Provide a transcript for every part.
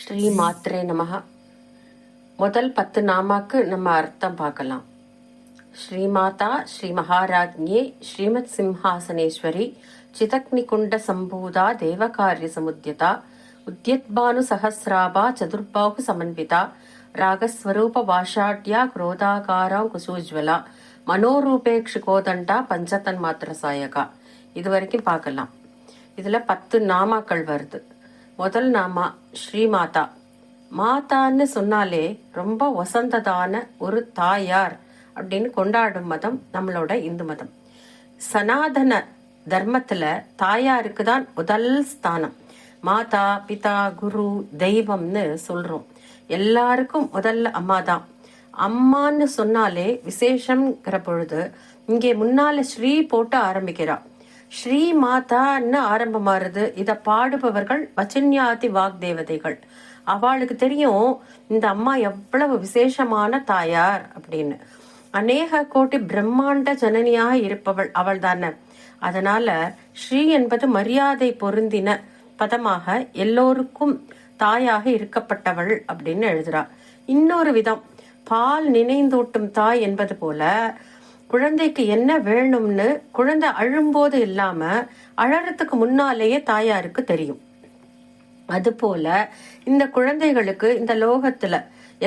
ஸ்ரீ மாத்ரே நமஹ. முதல் 10 நாமாக்கு நம்ம அர்த்தம் பார்க்கலாம். ஸ்ரீமாதா ஸ்ரீ மகாராஜ்ஞே ஸ்ரீமத் சிம்ஹாசனேஸ்வரி சிதக்னிகுண்ட சம்பூதா தேவகாரிய சமுத்யதா உத்யத்பானு சஹசிராபா சதுர்பாஹு சமன்விதா ராகஸ்வரூப வாஷாட்யா குரோதாகாரா குசூஜ்வலா மனோரூபேக்ஷு கோதண்டா பஞ்சதன் மாத்திர சாயகா. இது வரைக்கும் பார்க்கலாம். இதுல 10 நாமாக்கள் வருது. முதல் நாமா ஸ்ரீமாதா. மாதான்னு சொன்னாலே ரொம்ப வசந்ததான ஒரு தாயார் அப்படின்னு கொண்டாடும் மதம் நம்மளோட இந்து மதம். சனாதன தர்மத்துல தாயாருக்கு தான் முதல் ஸ்தானம். மாதா பிதா குரு தெய்வம்னு சொல்றோம். எல்லாருக்கும் முதல்ல அம்மா தான். அம்மான்னு சொன்னாலே விசேஷம்ங்கிற பொழுது இங்கே முன்னால ஸ்ரீ போட்டு ஆரம்பிக்கிறா. ஸ்ரீ மாதான்னு ஆரம்பமாறுது. இத பாடுபவர்கள் வச்சின்யாதி வாக் தேவதைகள். அவளுக்கு தெரியும் இந்த அம்மா எவ்வளவு விசேஷமான தாயார் அப்படின்னு. அநேக கோட்டி பிரம்மாண்ட ஜனனியாக இருப்பவள் அவள் தானே. அதனால ஸ்ரீ என்பது மரியாதை பொருந்தின பதமாக எல்லோருக்கும் தாயாக இருக்கப்பட்டவள் அப்படின்னு எழுதுறா. இன்னொரு விதம், பால் நினைந்தூட்டும் தாய் என்பது போல குழந்தைக்கு என்ன வேணும்னு குழந்தை அழும்போது இல்லாம அழறதுக்கு முன்னாலேயே தாயாருக்கு தெரியும். அது போல இந்த குழந்தைகளுக்கு இந்த லோகத்துல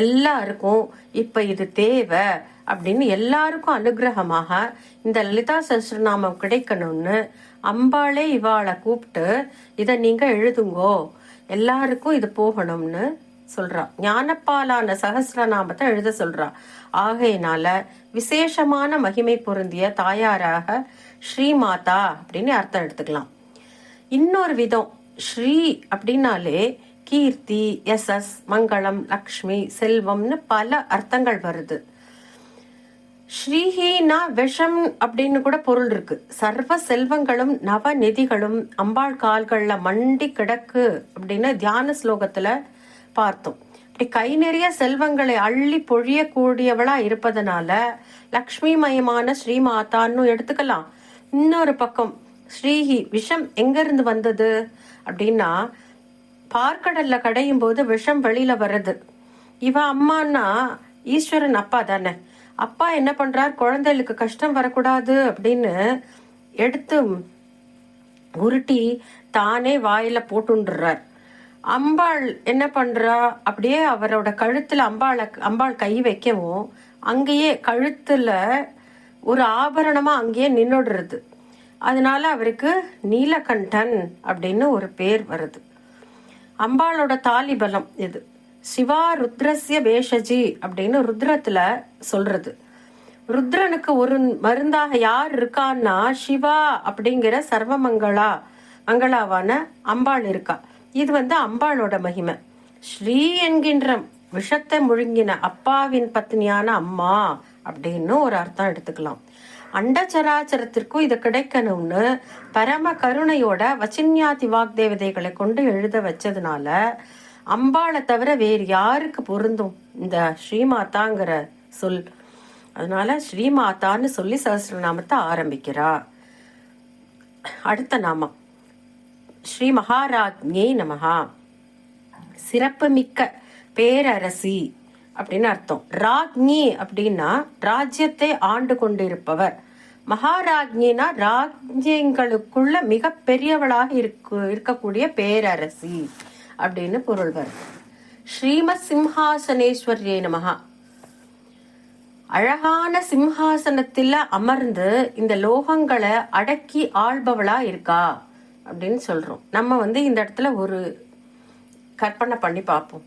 எல்லாருக்கும் இப்ப இது தேவை அப்படின்னு எல்லாருக்கும் அனுகிரகமாக இந்த லலிதா சஹஸ்ரநாமம் கிடைக்கணும்னு அம்பாளே இவாளை கூப்பிட்டு இத நீங்க எழுதுங்கோ, எல்லாருக்கும் இது போகணும்னு சொல்றா. ஞானப்பாலான சஹஸ்ரநாமத்தை எழுத சொல்றா. ஆகையினால விசேஷமான மகிமை பொருந்திய தாயாராக ஸ்ரீமாதா அப்படின்னு அர்த்தம் எடுத்துக்கலாம். இன்னொரு விதம், ஸ்ரீ அப்படின்னாலே கீர்த்தி, யசஸ், மங்களம், லக்ஷ்மி, செல்வம்னு பல அர்த்தங்கள் வருது. ஸ்ரீஹினா விஷம் அப்படின்னு கூட பொருள் இருக்கு. சர்வ செல்வங்களும் நவ நிதிகளும் அம்பாள் கால்கள்ல மண்டி கிடக்கு அப்படின்னு தியான ஸ்லோகத்துல பார்த்தோம். இப்படி கை நிறைய செல்வங்களை அள்ளி பொழியக்கூடியவளா இருப்பதனால லக்ஷ்மி மயமான ஸ்ரீமாதான்னு எடுத்துக்கலாம். இன்னொரு பக்கம் ஸ்ரீஹி விஷம் எங்க இருந்து வந்தது அப்படின்னா, பார்க்கடல்ல கடையும் போது விஷம் வெளியில வருது. இவ அம்மானா ஈஸ்வரன் அப்பா தானே. அப்பா என்ன பண்றார், குழந்தைகளுக்கு கஷ்டம் வரக்கூடாது அப்படின்னு எடுத்து உருட்டி தானே வாயில போட்டுன்றார். அம்பாள் என்ன பண்றா, அப்படியே அவரோட கழுத்துல அம்பாள் கை வைக்கவும் அங்கேயே கழுத்துல ஒரு ஆபரணமா அங்கேயே நின்னுடுறது. அதனால அவருக்கு நீலகண்டன் அப்படின்னு ஒரு பேர் வருது. அம்பாளோட தாலி பலம் இது. சிவா ருத்ரஸ்ய பேஷஜி அப்படின்னு ருத்ரத்துல சொல்றது. ருத்ரனுக்கு ஒரு மருந்தாக யார் இருக்கான்னா சிவா அப்படிங்கிற மங்களாவான அம்பாள் இருக்கா. இது அம்பாளோட மகிமை. ஸ்ரீ என்கின்ற விஷத்தை முழுங்கின அப்பாவின் பத்னியான அம்மா அப்படின்னு ஒரு அர்த்தம் எடுத்துக்கலாம். அண்டச்சராச்சரத்திற்கும் இது கிடைக்கணும்னு பரம கருணையோட வச்சின்யாதி வாக் தேவதைகளை கொண்டு எழுத வச்சதுனால அம்பாளை தவிர வேறு யாருக்கு பொருந்தும் இந்த ஸ்ரீமாதாங்கிற சொல். அதனால ஸ்ரீமாதான்னு சொல்லி சஹஸ்ரநாமத்தை ஆரம்பிக்கிறா. அடுத்த நாமம் ஸ்ரீ மகாராஜ்ஞே நமஹா. சிறப்பு மிக்க பேரரசி அப்படின்னு அர்த்தம். ராஜ்ஞி அப்படின்னா ராஜ்யத்தை ஆண்டு கொண்டிருப்பவர். மகாராஜ்ஞினா ராஜ்யங்களுக்குள்ள மிக பெரியவளாக இருக்கக்கூடிய பேரரசி அப்படின்னு பொருள் வருது. ஸ்ரீமத் சிம்ஹாசனேஸ்வரியே நமஹா. அழகான சிம்ஹாசனத்துல அமர்ந்து இந்த லோகங்களை அடக்கி ஆள்பவளா இருக்கா அப்படின்னு சொல்றோம். நம்ம இந்த இடத்துல ஒரு கற்பனை பண்ணி பார்ப்போம்.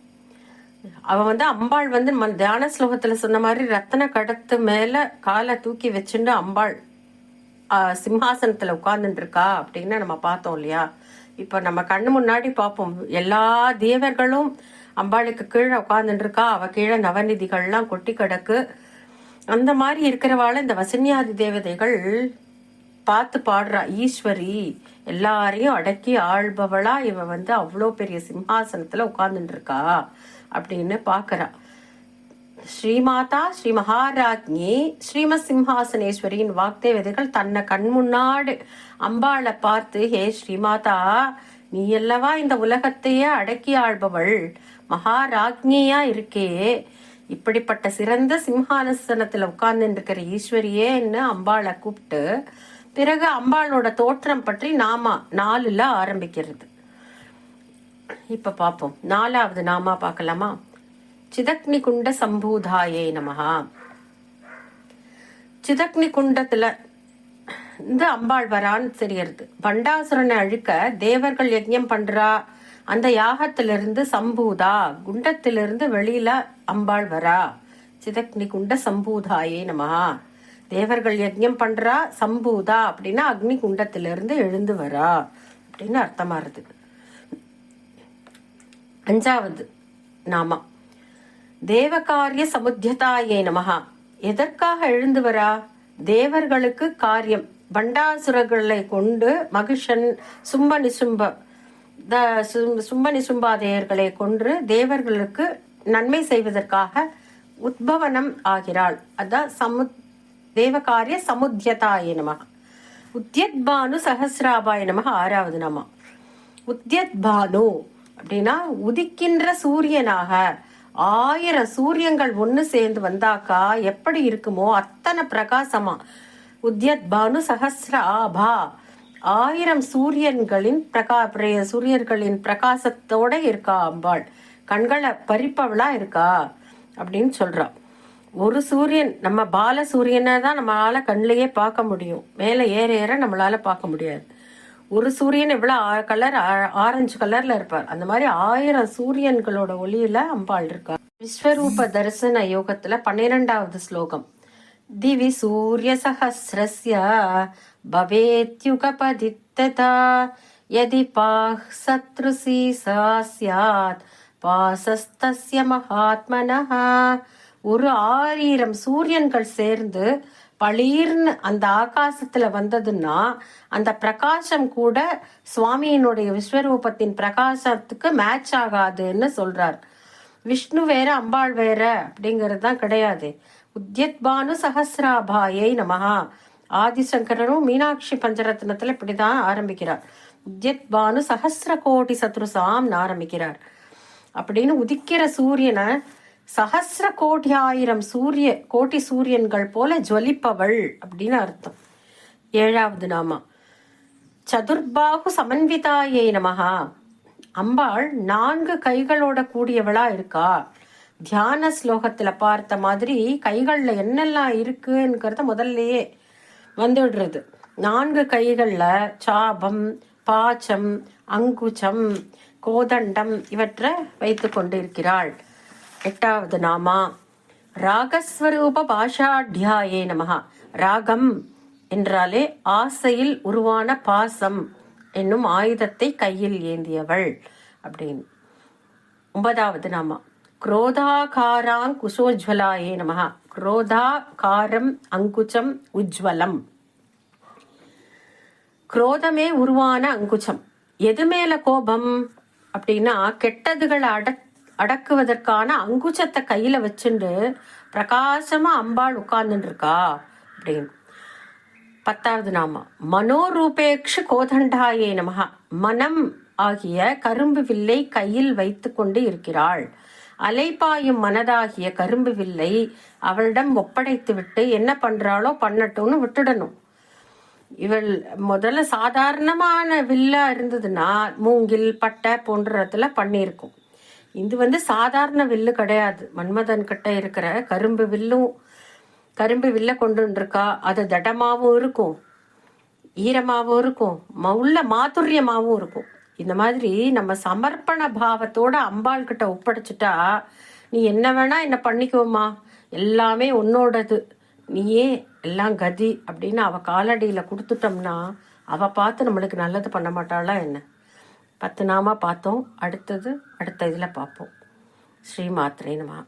அவ அம்பாள் தியான ஸ்லோகத்துல சொன்ன மாதிரி ரத்தன கடத்து மேல காலை தூக்கி வச்சுட்டு அம்பாள் சிம்ஹாசனத்துல உட்கார்ந்துட்டு இருக்கா அப்படின்னு நம்ம பார்த்தோம் இல்லையா. இப்ப நம்ம கண்ணு முன்னாடி பார்ப்போம், எல்லா தேவர்களும் அம்பாளுக்கு கீழே உட்கார்ந்துட்டு இருக்கா. அவ கீழே நவநிதிகள்லாம் கொட்டி கிடக்கு. அந்த மாதிரி இருக்கிறவாள் இந்த வசன்யாதி தேவதைகள் பார்த்து பாடுறா. ஈஸ்வரி எல்லாரையும் அடக்கி ஆள்பவளா இவ அவ்வளோ பெரிய சிம்ஹாசனத்துல உட்கார்ந்துட்டு இருக்கா அப்படின்னு பாக்குறா. ஸ்ரீமாதா ஸ்ரீ மகாராஜ்ஞி ஸ்ரீமத் சிம்ஹாசனேஸ்வரியின் வாக்தேவதைகள் தன்னை கண் முன்னாடு அம்பாளை பார்த்து, ஹே ஸ்ரீமாதா, நீ அல்லவா இந்த உலகத்தையே அடக்கி ஆள்பவள், மகாராஜ்ஞியா இருக்கே, இப்படிப்பட்ட சிறந்த சிம்ஹாசனத்துல உட்கார்ந்து இருக்கிற ஈஸ்வரியேன்னு அம்பாளை கூப்பிட்டு, பிறகு அம்பாளோட தோற்றம் பற்றி நாமா 4ல ஆரம்பிக்கிறது. இப்ப பாப்போம். 4வது நாமா பார்க்கலாமா? சிதக்னி குண்ட சம்பூதாயே நமஹா. சிதக்னி குண்டத்துல இந்த அம்பாள் வரான்னு தெரியறது. பண்டாசுரனை அழிக்க தேவர்கள் யஜ்ஞம் பண்றா. அந்த யாகத்திலிருந்து சம்பூதா குண்டத்திலிருந்து வெளியில அம்பாள் வரா. சிதக்னி குண்ட சம்பூதாயே நமஹா. தேவர்கள் யஜ்ஞம் பண்றா. சம்பூதா அப்படின்னா அக்னி குண்டத்திலிருந்து எழுந்து வரா அப்படின்னு அர்த்தமா இருக்கு. 5வது நாமா தேவகாரிய சமுத்தியதாயே நமஹா. எதற்காக எழுந்து வரா? தேவர்களுக்கு காரியம். பண்டாசுரர்களை கொண்டு மகிஷன் சும்ப நிசும்பாதையர்களை கொன்று தேவர்களுக்கு நன்மை செய்வதற்காக உத்பவனம் ஆகிறாள். அதான் தேவகாரிய சமுத்தியதாய நம. உத்யத்பானு சஹசிராபாய நம 6வது நாமா. உத்யத்பானு அப்படின்னா உதிக்கின்ற சூரியனாக. 1000 சூரியங்கள் ஒண்ணு சேர்ந்து வந்தாக்கா எப்படி இருக்குமோ அத்தனை பிரகாசமா. உத்யத்பானு சஹஸ்ர ஆபா. 1000 சூரியர்களின் பிரகாசத்தோட இருக்கா அம்பாள். கண்களை பறிப்பவளா இருக்கா அப்படின்னு சொல்றா. ஒரு சூரியன், நம்ம பால சூரியனை தான் நம்மளால கண்ணிலேயே பார்க்க முடியும். மேல ஏற ஏற நம்மளால பார்க்க முடியாது. ஒரு சூரியன் எவ்வளவு கலர், ஆரஞ்சு கலர்ல இருப்பார். அந்த மாதிரி 1000 சூரியன்களோட ஒளியில அம்பாள் இருக்கா. விஸ்வரூப தரிசன யோகத்துல 12வது ஸ்லோகம். திவி சூரிய சஹஸ்ரஸ்ய பவேத்யுகபதித்ததா யதி பாஹ் சத்ருசி சாஸ்யாத் பாசஸ்தஸ்ய மகாத்மனஹ. ஒரு 1000 சூரியன்கள் சேர்ந்து பளீர்னு அந்த ஆகாசத்துல வந்ததுன்னா அந்த பிரகாசம் கூட சுவாமியினுடைய விஸ்வரூபத்தின் பிரகாசத்துக்கு மேட்ச் ஆகாதுன்னு சொல்றார். விஷ்ணு வேற அம்பாள் வேற அப்படிங்கிறது தான் கிடையாது. உத்யத்பானு சஹசிராபாயை நமஹா. ஆதிசங்கரரும் மீனாட்சி பஞ்சரத்னத்துல இப்படிதான் ஆரம்பிக்கிறார். உத்யத்பானு சஹசிர கோடி சத்ருசாம் ஆரம்பிக்கிறார். அப்படின்னு உதிக்கிற சூரியனை சஹசிர கோடி 1000 கோடி சூரியன்கள் போல ஜொலிப்பவள் அப்படின்னு அர்த்தம். 7வது நாமா சதுர்பாகு சமன்விதாயே நமஹா. அம்பாள் 4 கைகளோட கூடியவளா இருக்கா. தியான ஸ்லோகத்துல பார்த்த மாதிரி கைகள்ல என்னெல்லாம் இருக்குங்கிறத முதல்லயே வந்துடுறது. 4 கைகள்ல சாபம், பாச்சம், அங்குச்சம், கோதண்டம் இவற்றை வைத்து கொண்டு இருக்கிறாள். 8வது நாமா ராகஸ்வரூப பாஷாட்யாயே நமஹா. ராகம் என்றாலே ஆசையில் உருவான பாசம் என்னும் ஆயுதத்தை கையில் ஏந்தியவள் அப்படின்னு. 9வது நாமா குரோதாகாராங் குசோஜ்வலாயே நமஹா. குரோதாகாரம் அங்குச்சம் உஜ்வலம். குரோதமே உருவான அங்குச்சம். எது மேல கோபம் அப்படின்னா கெட்டதுகளை அடக்குவதற்கான அங்குச்சத்தை கையில வச்சுண்டு பிரகாசமா அம்பாள் உட்கார்ந்துட்டு இருக்கா அப்படின்னு. 10வது நாமா மனோரூபேக்ஷ கோதண்டாயே நமஹா. மனம் ஆகிய கரும்பு வில்லை கையில் வைத்து கொண்டு இருக்கிறாள். அலைப்பாயும் மனதாகிய கரும்பு வில்லை அவளிடம் ஒப்படைத்து விட்டு என்ன பண்றாளோ பண்ணட்டும்னு விட்டுடணும். இவள் முதல்ல சாதாரணமான வில்லா இருந்ததுன்னா மூங்கில் பட்டை போன்றதுல பண்ணியிருக்கும். இது சாதாரண வில்லு கிடையாது. மன்மதன் கிட்ட இருக்கிற கரும்பு வில்ல கொண்டு இருக்கா. அது தடமாவும் இருக்கும், ஈரமாவும் இருக்கும், உள்ள மாதுரியமாவும் இருக்கும். இந்த மாதிரி நம்ம சமர்ப்பண பாவத்தோட அம்பாள் கிட்ட ஒப்படைச்சிட்டா, நீ என்ன வேணா என்ன பண்ணிக்குவோமா, எல்லாமே உன்னோடது, நீயே எல்லாம் கதி அப்படின்னு அவ காலடியில கொடுத்துட்டோம்னா அவ பார்த்து நம்மளுக்கு நல்லது பண்ண மாட்டாளா என்ன? 10 நாமா பார்த்தோம். அடுத்த இதுல பார்ப்போம். ஸ்ரீ மாத்ரே நமஹ.